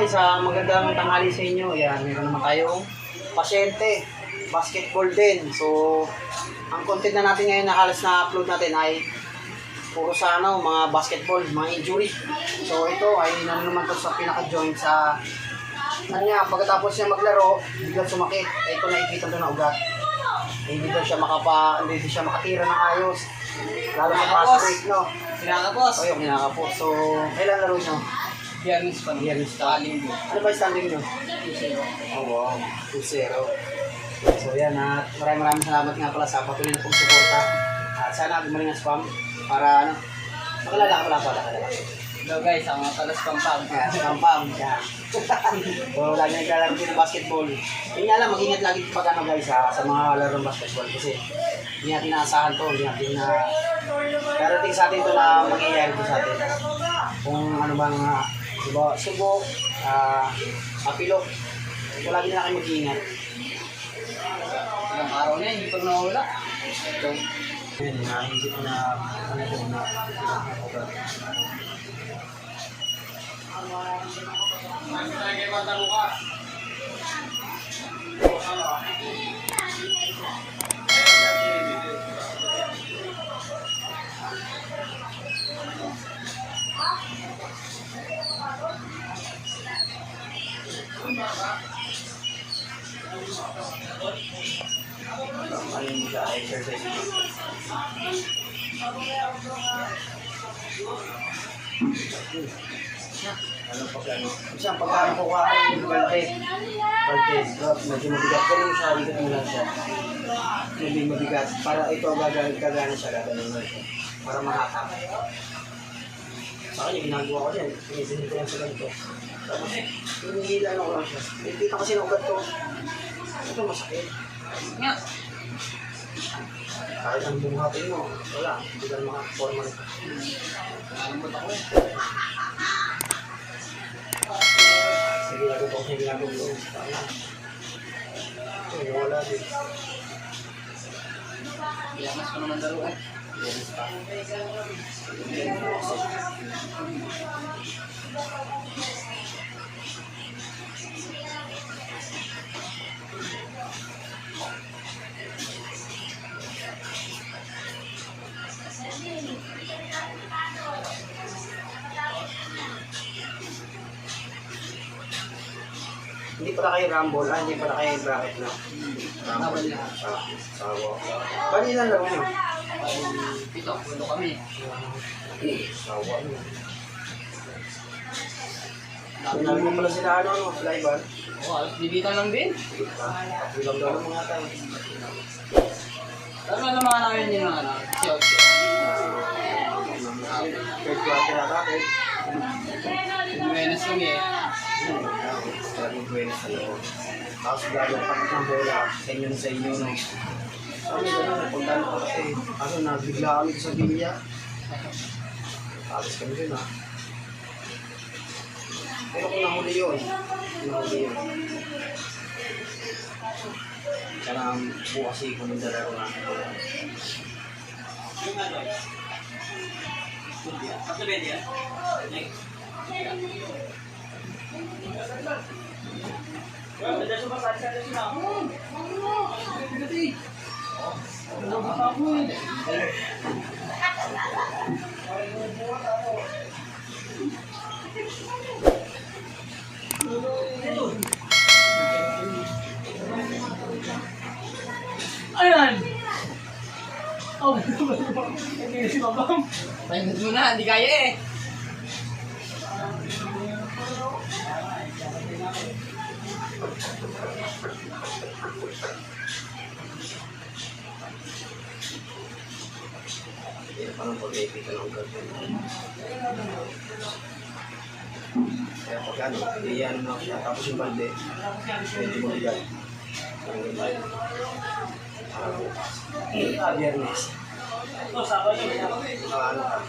guys, magandang tanghali sa inyo. Ayan, meron naman tayong pasyente, basketball din. So, ang content na natin ngayon na halos na-upload natin ay puro sa mga basketball, mga injury. So, ito ay naman to sa pinaka-joint sa kanya. Pagkatapos niya maglaro, biglang sumakit. Ito nakikita doon na ugat. Hindi daw siya hindi siya makatira ng ayos. Lalo sa fast break, no? Kinakapos. O yung kinakapos. So, kailan laro nyo? Biyernes pa. Biyernes pa. Ano ba yung standing nyo? 2-0. Oh, wow. 2-0. So, yan. Maraming salamat nga pala sa patuloy na pagsuporta. At sana gumaling ang spam para makilala ka pala. Hello guys, ang mga talas pampang. Yan, spam. Yan. So, lagi naglalaro din ng basketball. Yun nga lang, mag-ingat lagi pag guys sa mga laro ng basketball. Kasi hindi natin naasahan to. Hindi natin darating sa atin to na mangyayari to sa atin. Kung ano bang diba, subo, apilo. So, lagi na kayo mag-iingat. Ilang araw na, hindi pa nawala. So, yun, hindi ko na exercise. Ano pa plano? Isang pagkano ko kain yung balte. Medyo mabigat. Ganun siya, ikot mo lang siya. Medyo mabigat. Para ito gagana siya, gaganon mo siya. Para mahatak. Sa kanya, ginagawa ko din. Pinisin ko lang sa ganito. Tapos, hinihilan ako lang siya. Kita kasi ng ugat ko. Ito masakit. Nga. Kahit ang bumuhatin mo, wala. Hindi ka makaporma nito. Nalambot ako eh. Sige, ginagawa ko. Ito, wala din. Biyernes pa naman daro eh. Yes, pa. Hindi pala kayo rumble, hindi pala kayo bracket na. Nabal na. Sawa. Bali lang lang yun. Pito, pulo kami. Sawa. Pinali mo pala sila fly bar. Oo, bibitan lang din. Bilang daw ng mga tayo. Pero ano mga namin yun ng Chelsea. Third quarter na bakit? Biyernes kami eh. Maraming buwenas sa loob. Tapos gano'n pag ng bola, sa inyo, no? Sabi gano'n, napuntahan ko kasi. Kaso nabigla kami sa Villa. Tapos kami dun, Pero kung nahuli yun. Sana bukas ko ng dalaro na. Ayan! Oh, hindi si Babam. Pahingat mo na, hindi kaya eh. Parang pag-epi ka ng gagawin. Kaya pag iyan mo siya. Tapos yung balde, medyo mabigat. Parang ganyan. Parang bukas. Biyernes. Ito, saba yun. Ano ka?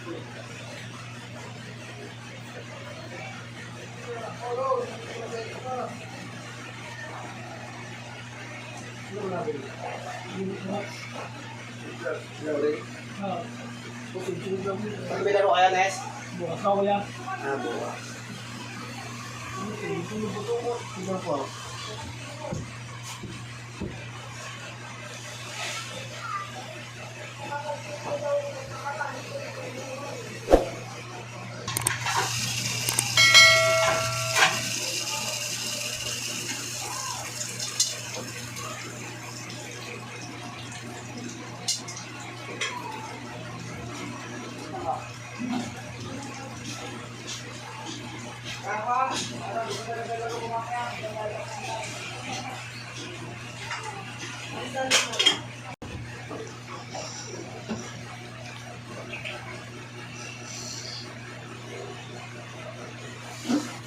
Ah, Pag may laro kaya, Nes? bukas ako yan. Bukas.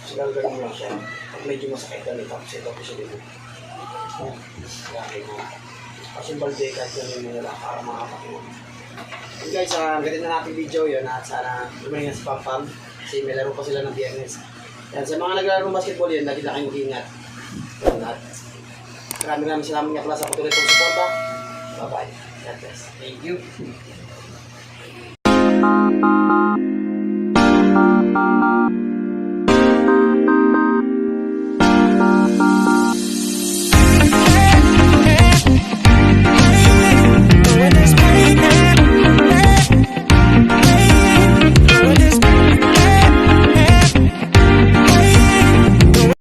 Sigalgalin mo lang siya. Pag medyo masakit ka nito, kasi ito po siya dito. Kasi balde kahit gano'n mo nila para makapag-iwan. Okay guys, ganito na natin video yun at sana lumayan si Pampam kasi may laro pa sila ng Biyernes. Yan, sa mga naglalaro ng basketball yun, lagi na kayong mag-ingat. At maraming salamat nga pala sa patuloy kong suporta. Bye-bye. God bless. Thank you.